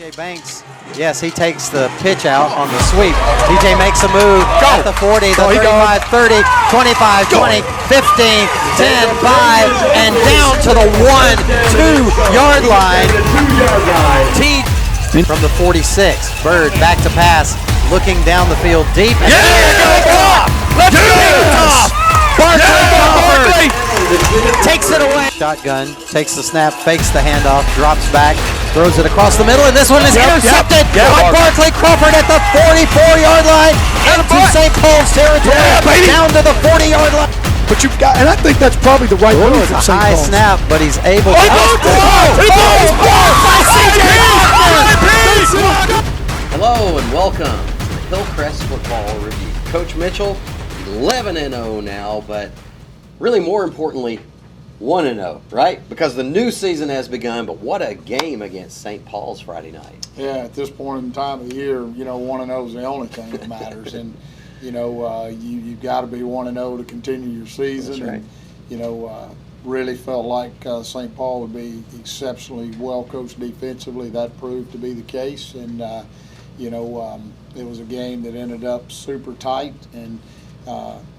DJ Banks, yes, he takes the pitch out on the sweep. DJ makes a move at the 40, the 35, 30, 25, 20, 15, 10, 5, and down to the 1-2-yard line. T from the 46. Bird back to pass, looking down the field deep. And let's go! Barkley takes it away. Shotgun, takes the snap, fakes the handoff, drops back, throws it across the middle, and this one is intercepted by Barkley Crawford at the 44-yard line into St. Paul's territory, down to the 40-yard line. But you've got, and I think that's probably the right move from St. High Paul's. snap, but he's able to. Hello and welcome to the Hillcrest Football Review. Coach Mitchell, 11-0 now, but really more importantly, 1-0, right? Because the new season has begun, but what a game against St. Paul's Friday night. Yeah, at this point in time of the year, 1-0 is the only thing that matters. And, you've got to be 1-0 to continue your season. That's right. And, really felt like St. Paul would be exceptionally well coached defensively. That proved to be the case. And, it was a game that ended up super tight. And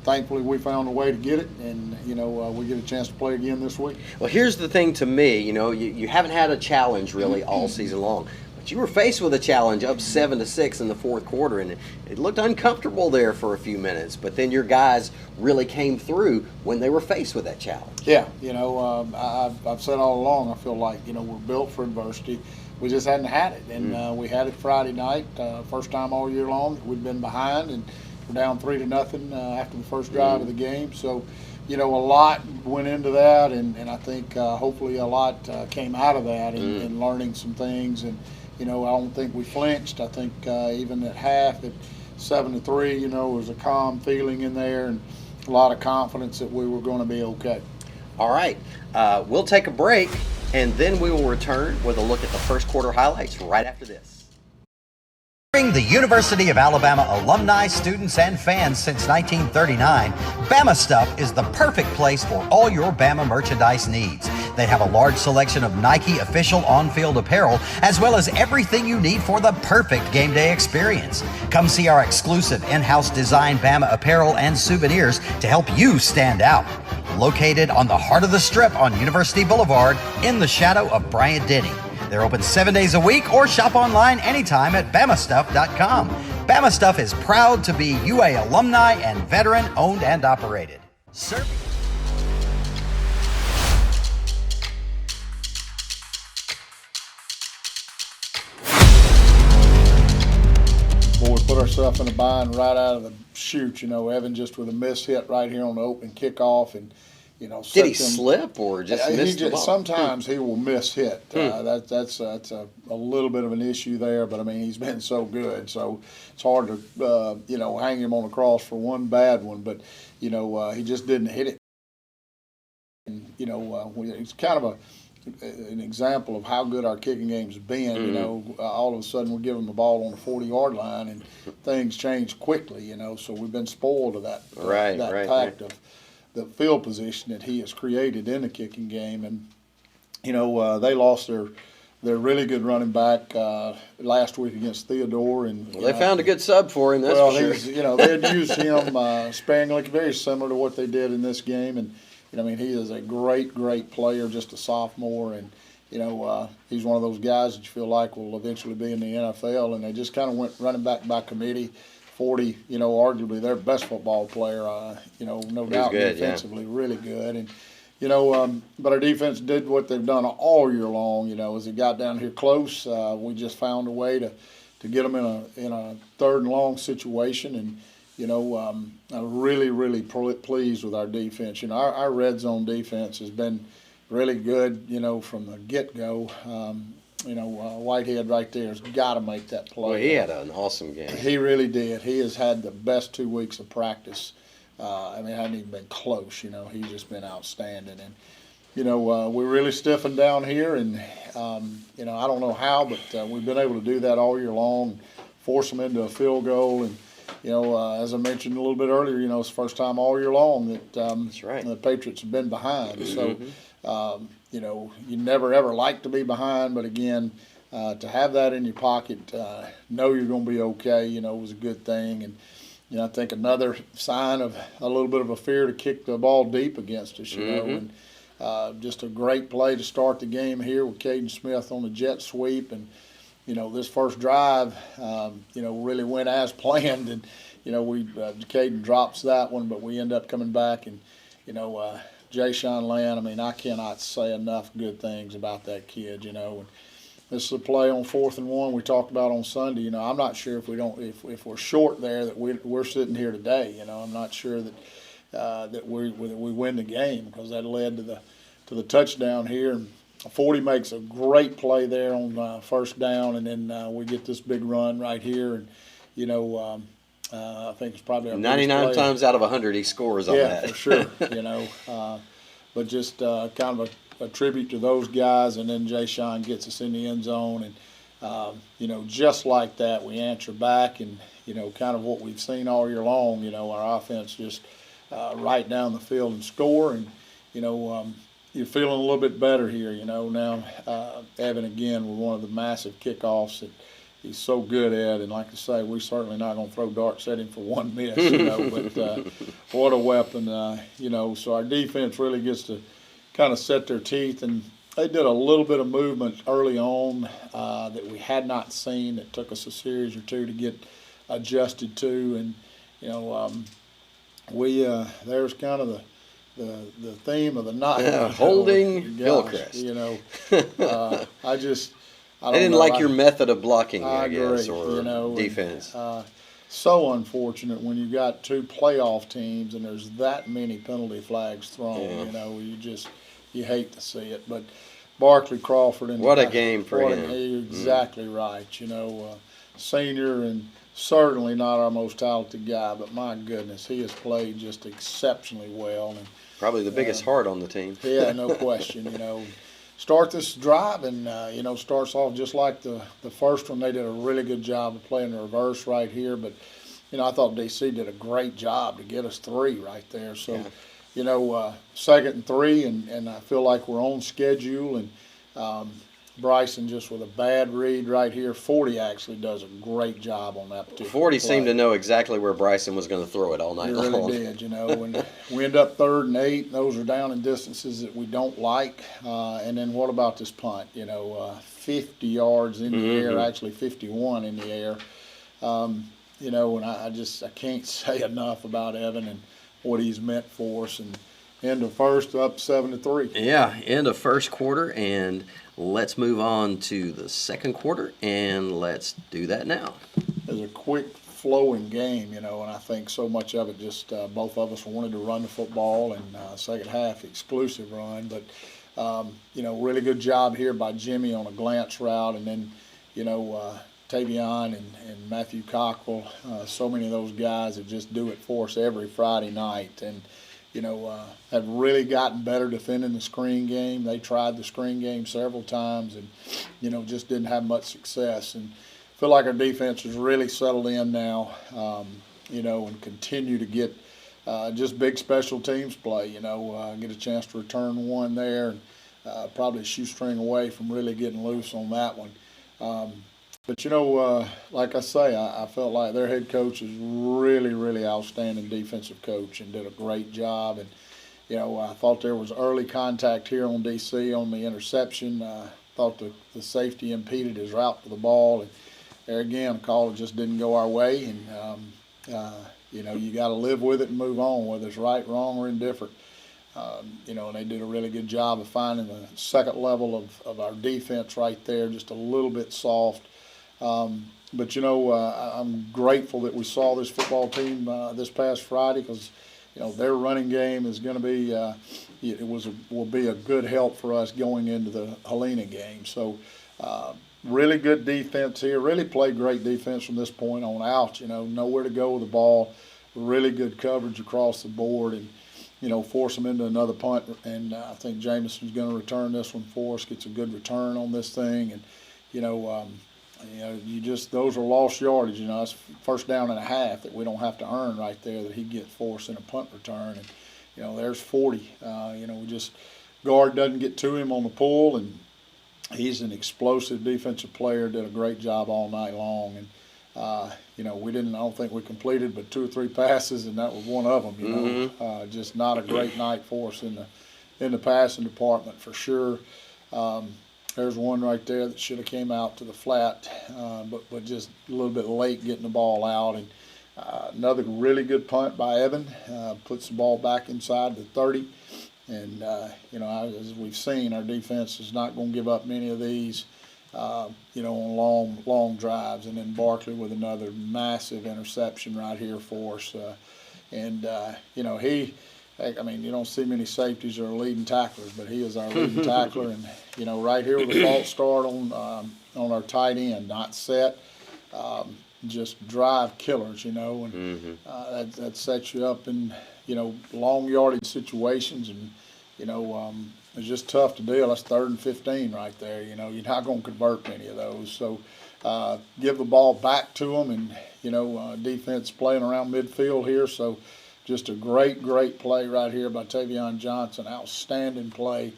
thankfully we found a way to get it. And, we get a chance to play again this week. Well, here's the thing to me, you haven't had a challenge really all season long. But you were faced with a challenge up 7-6 in the fourth quarter, and it looked uncomfortable there for a few minutes. But then your guys really came through when they were faced with that challenge. Yeah, I've said all along, I feel like, we're built for adversity. We just hadn't had it, and we had it Friday night, first time all year long. We'd been behind, and we're down 3-0 after the first drive of the game. So, a lot went into that, and I think hopefully a lot came out of that and learning some things. And I don't think we flinched. I think even at half, at 7-3, there was a calm feeling in there and a lot of confidence that we were going to be okay. All right, we'll take a break, and then we will return with a look at the first quarter highlights right after this. The University of Alabama alumni, students, and fans since 1939, Bama Stuff is the perfect place for all your Bama merchandise needs. They have a large selection of Nike official on-field apparel, as well as everything you need for the perfect game day experience. Come see our exclusive in-house design Bama apparel and souvenirs to help you stand out. Located on the heart of the Strip on University Boulevard, in the shadow of Bryant-Denny. They're open 7 days a week, or shop online anytime at BamaStuff.com. Bama Stuff is proud to be UA alumni and veteran owned and operated. Well, we put ourselves in a bind right out of the chute. Evan just with a miss hit right here on the opening kickoff, and did he slip or just miss the ball? Sometimes he will miss hit. That's a little bit of an issue there, but he's been so good, so it's hard to hang him on the cross for one bad one. But he just didn't hit it. And it's kind of an example of how good our kicking game's been. All of a sudden we give them the ball on the 40-yard line, and things change quickly. So we've been spoiled of that fact of the field position that he has created in the kicking game. And they lost their really good running back last week against Theodore, and they found a good sub for him. That's for sure. They had used him sparingly, very similar to what they did in this game. And he is a great player, just a sophomore, and he's one of those guys that you feel like will eventually be in the NFL. And they just kind of went running back by committee. 40, arguably their best football player, no doubt defensively, really good. And, but our defense did what they've done all year long, as it got down here close. We just found a way to get them in a third and long situation. And, I'm really pleased with our defense. Our red zone defense has been really good, from the get-go. Whitehead right there has got to make that play. Well, he had an awesome game. He really did. He has had the best 2 weeks of practice. It hasn't even been close. He's just been outstanding. And, we really stiffened down here. And, I don't know how, but we've been able to do that all year long, force them into a field goal. And, as I mentioned a little bit earlier, it's the first time all year long that That's right. the Patriots have been behind. So, you never ever like to be behind, but again, to have that in your pocket, know you're going to be okay, was a good thing. And I think another sign of a little bit of a fear to kick the ball deep against us, and just a great play to start the game here with Caden Smith on the jet sweep. And, this first drive, really went as planned. And, Caden drops that one, but we end up coming back. And, Jay-Sean Land, I cannot say enough good things about that kid, And this is a play on 4th and 1 we talked about on Sunday. I'm not sure if we're short there that we're sitting here today. I'm not sure that we win the game, because that led to the touchdown here. And 40 makes a great play there on first down, and then we get this big run right here. And I think it's probably our 99 times out of 100 he scores on that. Yeah, for sure. But just kind of a tribute to those guys, and then Jay-Sean gets us in the end zone, and just like that, we answer back, and kind of what we've seen all year long. Our offense just right down the field and score, and you're feeling a little bit better here. Now Evan again with one of the massive kickoffs that he's so good at, and like I say, we're certainly not going to throw darts at him for one miss. But what a weapon. So our defense really gets to kind of set their teeth, and they did a little bit of movement early on that we had not seen, that took us a series or two to get adjusted to. And there's kind of the theme of the night. Holding Hillcrest. I didn't know, like your method of blocking, I I guess, agree, or defense. And, so unfortunate when you got two playoff teams and there's that many penalty flags thrown. You hate to see it. But Barkley Crawford, and what a game for him. Exactly right. Senior, and certainly not our most talented guy, but my goodness, he has played just exceptionally well. And probably the biggest heart on the team. Yeah, no question. Start this drive, and starts off just like the first one. They did a really good job of playing the reverse right here, but I thought DC did a great job to get us 3 right there. So, second and 3, and I feel like we're on schedule. And Bryson just with a bad read right here. 40 actually does a great job on that particular 40 play. seemed to know exactly where Bryson was going to throw it all night long. He really did, And we end up 3rd and 8. Those are down in distances that we don't like. And then what about this punt? 50 yards in the air, actually 51 in the air. And I can't say enough about Evan and what he's meant for us. And end of first, up 7-3. Yeah, end of first quarter, and let's move on to the second quarter, and let's do that now. It was a quick flowing game, and I think so much of it just both of us wanted to run the football, and second half exclusive run. But really good job here by Jimmy on a glance route, and then Tavion and Matthew Cockrell, so many of those guys that just do it for us every Friday night, and have really gotten better defending the screen game. They tried the screen game several times, and just didn't have much success. And I feel like our defense has really settled in now, and continue to get just big special teams play. Get a chance to return one there, and probably a shoestring away from really getting loose on that one. But like I say, I felt like their head coach is really, really outstanding defensive coach, and did a great job. And I thought there was early contact here on DC on the interception. Thought the safety impeded his route to the ball, and there again, a call that just didn't go our way. And you got to live with it and move on, whether it's right, wrong, or indifferent. And they did a really good job of finding the second level of our defense right there, just a little bit soft. But I'm grateful that we saw this football team this past Friday, because their running game is going to be will be a good help for us going into the Helena game. So really good defense here. Really played great defense from this point on out. Nowhere to go with the ball. Really good coverage across the board, and force them into another punt. And I think Jameson's going to return this one for us. Gets a good return on this thing, and those are lost yardage. It's first down and a half that we don't have to earn right there, that he gets forced in a punt return. And there's 40. Guard doesn't get to him on the pull, and he's an explosive defensive player, did a great job all night long. And, I don't think we completed but 2 or 3 passes, and that was one of them, just not a great night for us in the passing department for sure. There's one right there that should have came out to the flat, but just a little bit late getting the ball out. And another really good punt by Evan, puts the ball back inside the 30. And, as we've seen, our defense is not going to give up many of these, on long drives. And then Barkley with another massive interception right here for us. You don't see many safeties or leading tacklers, but he is our leading tackler. And, right here with a false start on our tight end, not set, just drive killers, and that sets you up in, long yardage situations. And, it's just tough to deal. That's 3rd and 15 right there. You're not going to convert many of those. So give the ball back to them, and, defense playing around midfield here. So just a great play right here by Tavion Johnson. Outstanding play.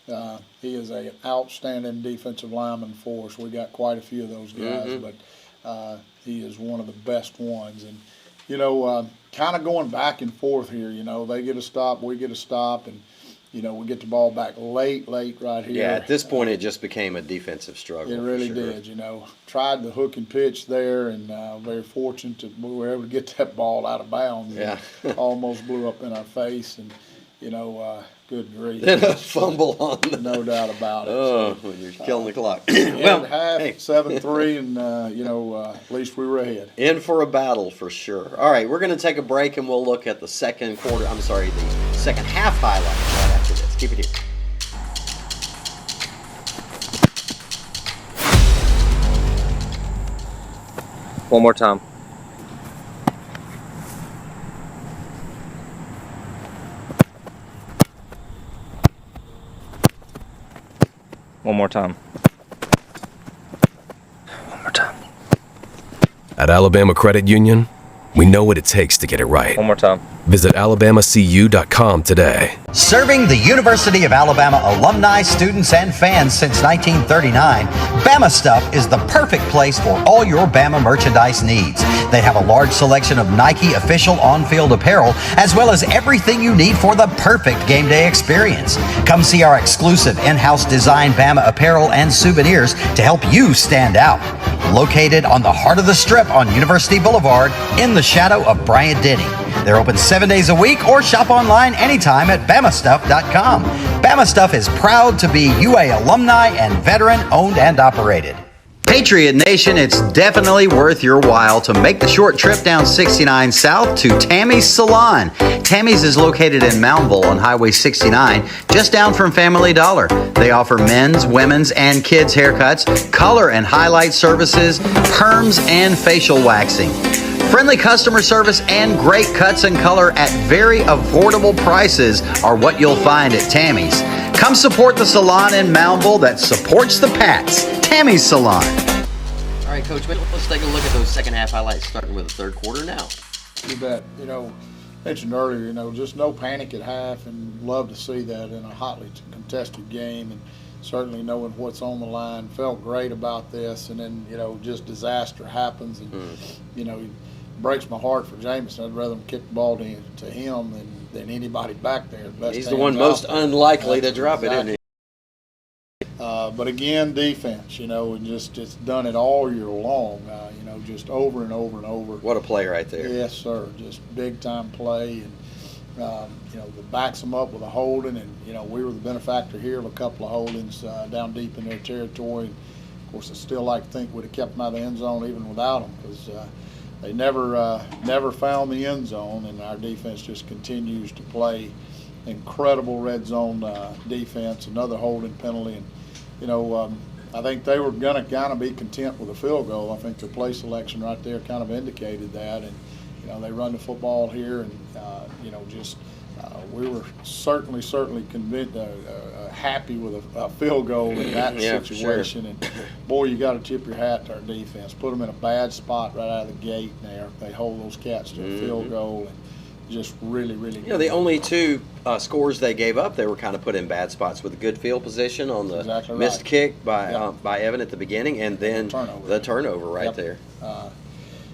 He is an outstanding defensive lineman for us. We got quite a few of those guys, but he is one of the best ones. And, kind of going back and forth here. They get a stop, we get a stop, and, we get the ball back late right here. Yeah, at this point it just became a defensive struggle. It really did, Tried the hook and pitch there, and very fortunate that we were able to get that ball out of bounds. Yeah. Almost blew up in our face, and, good grief. Then a fumble on the... No doubt about it. Oh, when you're killing the clock. Well, half, 7-3, and, at least we were ahead. In for a battle for sure. All right, we're going to take a break, and we'll look at the second half highlights right after this. Keep it here. One more time. One more time. One more time. At Alabama Credit Union, we know what it takes to get it right. One more time. Visit alabamacu.com today. Serving the University of Alabama alumni, students, and fans since 1939, Bama Stuff is the perfect place for all your Bama merchandise needs. They have a large selection of Nike official on-field apparel, as well as everything you need for the perfect game day experience. Come see our exclusive in-house design Bama apparel and souvenirs to help you stand out. Located on the heart of the Strip on University Boulevard, in the shadow of Bryant-Denny. They're open 7 days a week, or shop online anytime at BamaStuff.com. Bama Stuff is proud to be UA alumni and veteran owned and operated. Patriot Nation, it's definitely worth your while to make the short trip down 69 South to Tammy's Salon. Tammy's is located in Moundville on Highway 69, just down from Family Dollar. They offer men's, women's, and kids' haircuts, color and highlight services, perms, and facial waxing. Friendly customer service and great cuts and color at very affordable prices are what you'll find at Tammy's. Come support the salon in Moundville that supports the Pats. Tammy's Salon. All right, Coach, let's take a look at those second half highlights, starting with the third quarter now. You bet. Mentioned earlier, just no panic at half, and love to see that in a hotly contested game, and certainly knowing what's on the line. Felt great about this, and then, just disaster happens, and, it breaks my heart for Jameson. I'd rather him kick the ball to him than anybody back there. He's the one most unlikely to drop it, isn't he? But again, defense, and just done it all year long, just over and over and over. What a play right there. Yes, sir. Just big-time play. And, that backs them up with a holding. And, we were the benefactor here of a couple of holdings down deep in their territory. And of course, I still like to think we'd have kept them out of the end zone even without them, because they never found the end zone, and our defense just continues to play incredible red zone defense. Another holding penalty. And, I think they were going to kind of be content with a field goal. I think their play selection right there kind of indicated that. And, they run the football here, and, we were certainly convinced, happy with a field goal in that situation. Sure. And, boy, you got to tip your hat to our defense. Put them in a bad spot right out of the gate there. They hold those cats to a field goal. And, just really, really You know, the only two scores they gave up, they were kind of put in bad spots with a good field position on the Exactly missed right. kick Yep. by Evan at the beginning, and then the turnover right Yep. there.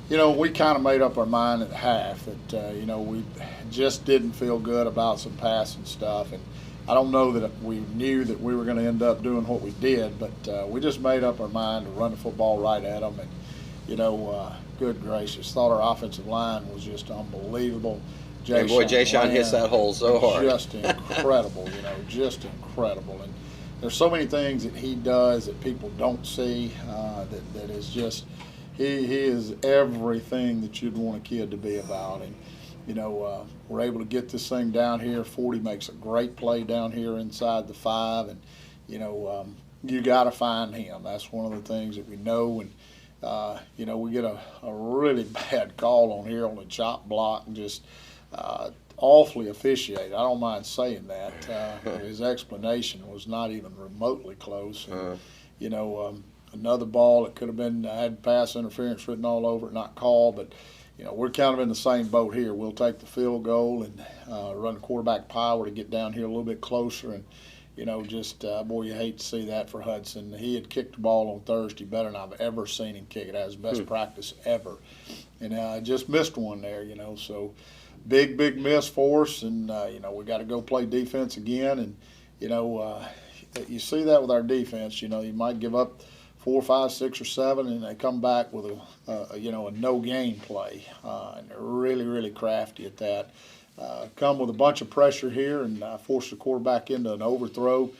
You know, we kind of made up our mind at half that, you know, we just didn't feel good about some passing stuff. And I don't know that we knew that we were going to end up doing what we did, but we just made up our mind to run the football right at them. And, you know, good gracious, thought our offensive line was just unbelievable. And boy, Jay Sean hits that hole so hard. Just incredible, you know, just incredible. And there's so many things that he does that people don't see that is just – he is everything that you'd want a kid to be about. And, you know, we're able to get this thing down here. 40 makes a great play down here inside the 5. And, you know, you got to find him. That's one of the things that we know. And, you know, we get a really bad call on here on the chop block and just awfully officiated. I don't mind saying that. His explanation was not even remotely close. And, you know, another ball that could have been had pass interference written all over it, not called. But you know, we're kind of in the same boat here. We'll take the field goal and run the quarterback power to get down here a little bit closer. And you know, just boy, you hate to see that for Hudson. He had kicked the ball on Thursday better than I've ever seen him kick it. That was his best practice ever, and just missed one there. You know, so big miss for us. And you know, we got to go play defense again. And you know, you see that with our defense. You know, you might give up 4, 5, 6, or 7, and they come back with a you know, a no gain play, and they're really crafty at that. Come with a bunch of pressure here and force the quarterback into an overthrow,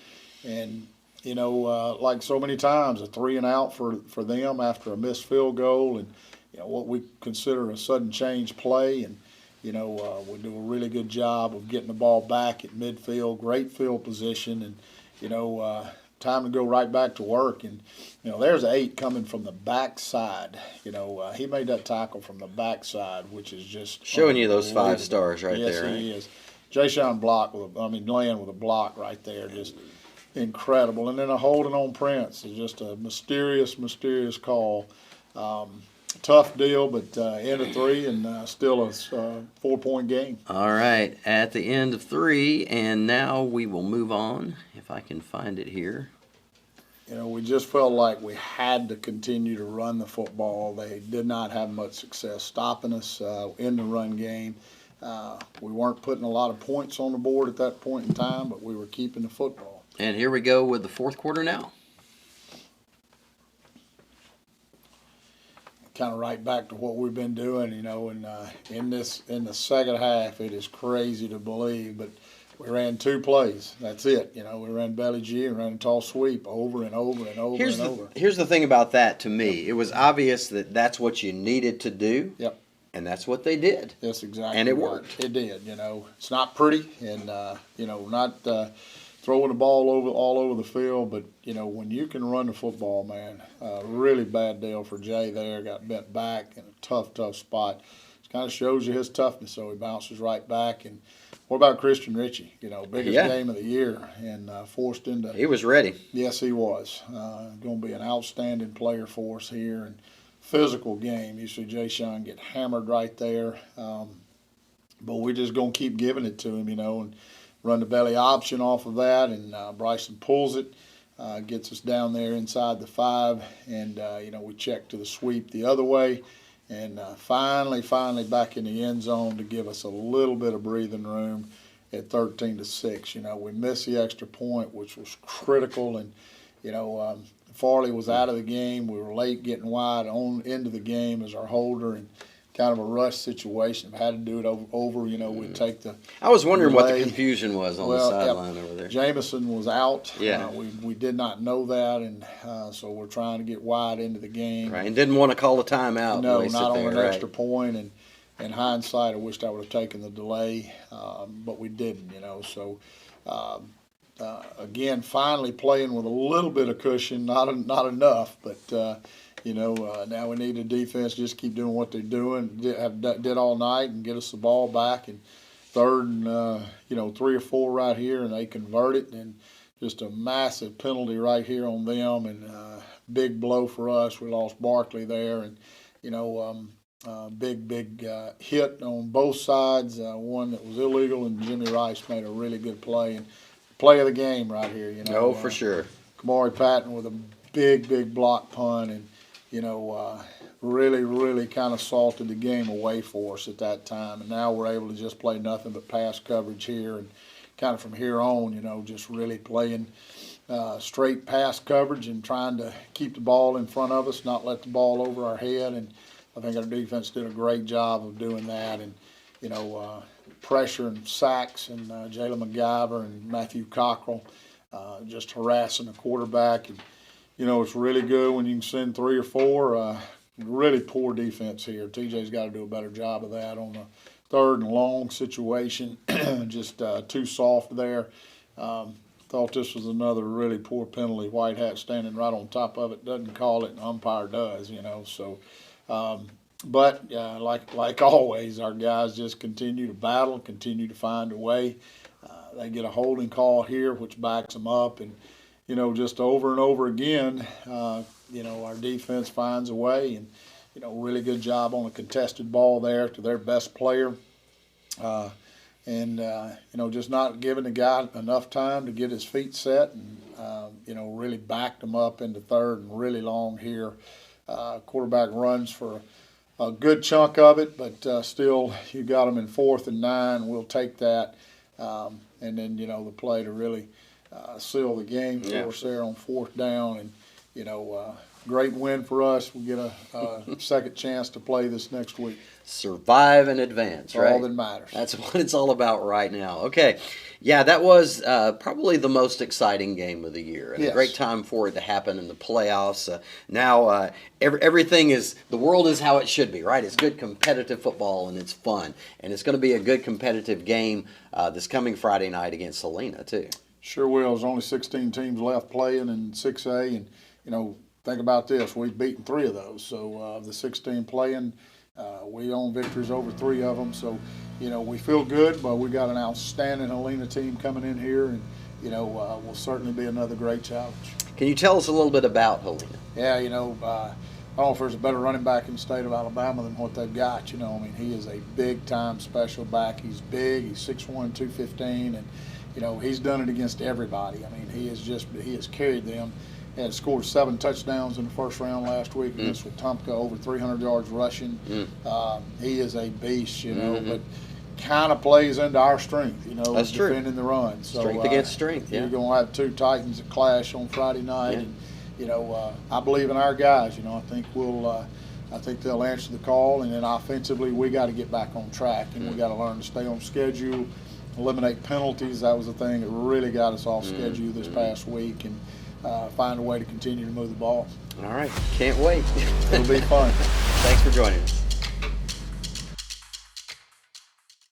and you know, like so many times, a 3 and out for them after a missed field goal, and you know what we consider a sudden change play, and you know we do a really good job of getting the ball back at midfield, great field position, and you know. Time to go right back to work. And, you know, there's 8 coming from the backside. You know, he made that tackle from the backside, which is just showing you those 5 stars right yes, there. Right? Yes, he is. Jay Sean laying with a block right there, just incredible. And then a holding on Prince is just a mysterious call. Tough deal, but end of 3 and still a 4-point game. All right, at the end of 3, and now we will move on, if I can find it here. You know, we just felt like we had to continue to run the football. They did not have much success stopping us in the run game. We weren't putting a lot of points on the board at that point in time, but we were keeping the football. And here we go with the 4th quarter now. Kind of right back to what we've been doing, you know, and in the second half, it is crazy to believe, but we ran 2 plays. That's it. You know, we ran belly G and ran a tall sweep over and over and over and over. Here's the thing about that to me. It was obvious that that's what you needed to do. Yep. And that's what they did. That's exactly. And it right. worked. It did. You know, it's not pretty, and you know, not throwing the ball all over the field, but you know, when you can run the football, man, really bad deal for Jay there. Got bent back in a tough spot. It kind of shows you his toughness. So he bounces right back. And what about Christian Ritchie? You know, biggest game of the year, and forced into. He was ready. Yes, he was. Going to be an outstanding player for us here, and physical game. You see Jay Sean get hammered right there, but we're just going to keep giving it to him, you know, and run the belly option off of that, and Bryson pulls it, gets us down there inside the 5, and you know, we check to the sweep the other way, and finally back in the end zone to give us a little bit of breathing room at 13-6. You know, we missed the extra point, which was critical, and you know, Farley was out of the game. We were late getting wide on into the game as our holder, and kind of a rush situation. If I had to do it over, you know, we'd take the. I was wondering delay. what the confusion was on the sideline over there. Jameson was out. Yeah. We did not know that, and so we're trying to get wide into the game. Right, and didn't want to call a timeout. No, not on an extra point. And in hindsight, I wished I would have taken the delay, but we didn't, you know. So, again, finally playing with a little bit of cushion, not enough, but you know, now we need the defense just keep doing what they're doing, did all night, and get us the ball back. And third and you know, 3 or 4 right here, and they convert it, and just a massive penalty right here on them, and big blow for us. We lost Barkley there, and you know, big hit on both sides, one that was illegal, and Jimmy Rice made a really good play. And play of the game right here, you know. Oh, for sure. Kamari Patton with a big block punt, and, you know, really kind of salted the game away for us at that time. And now we're able to just play nothing but pass coverage here, and kind of from here on, you know, just really playing straight pass coverage and trying to keep the ball in front of us, not let the ball over our head. And I think our defense did a great job of doing that. And, you know, pressure and sacks, and Jalen McGyver and Matthew Cockrell just harassing the quarterback. And, you know, it's really good when you can send 3 or 4. Really poor defense here. TJ's got to do a better job of that on the 3rd and long situation. Just too soft there. Thought this was another really poor penalty. White hat standing right on top of it, doesn't call it, and umpire does, you know. So, but like always, our guys just continue to battle, continue to find a way. They get a holding call here, which backs them up, and, you know, just over and over again, you know, our defense finds a way, and, you know, really good job on a contested ball there to their best player. And, you know, just not giving the guy enough time to get his feet set, and, you know, really backed him up into 3rd and really long here. Quarterback runs for a good chunk of it, but still you got him in 4th and 9. We'll take that. And then, you know, the play to really seal the game for us there on 4th down. And, you know, great win for us. We get a second chance to play this next week. Survive and advance, right? All that matters. That's what it's all about right now. Okay. Yeah, that was probably the most exciting game of the year, and a great time for it to happen in the playoffs. Now everything is, the world is how it should be, right? It's good competitive football, and it's fun. And it's going to be a good competitive game this coming Friday night against Helena, too. Sure will. There's only 16 teams left playing in 6A, and, you know, think about this. We've beaten 3 of those. So the 16 playing, we own victories over 3 of them. So, you know, we feel good, but we got an outstanding Helena team coming in here, and, you know, will certainly be another great challenge. Can you tell us a little bit about Helena? Yeah, you know, I don't know if there's a better running back in the state of Alabama than what they've got. You know, I mean, he is a big-time special back. He's big. He's 6'1", 215, and, you know, he's done it against everybody. I mean, he has carried them. He had scored 7 touchdowns in the first round last week against Wetumpka, over 300 yards rushing. He is a beast, you know, but kind of plays into our strength, you know, That's defending the run. So, strength against strength, You're going to have 2 Titans that clash on Friday night, and, you know, I believe in our guys. You know, I think they'll answer the call, and then offensively we got to get back on track, and we got to learn to stay on schedule, eliminate penalties. That was the thing that really got us off schedule this past week, and find a way to continue to move the ball. All right. Can't wait. It'll be fun. Thanks for joining us.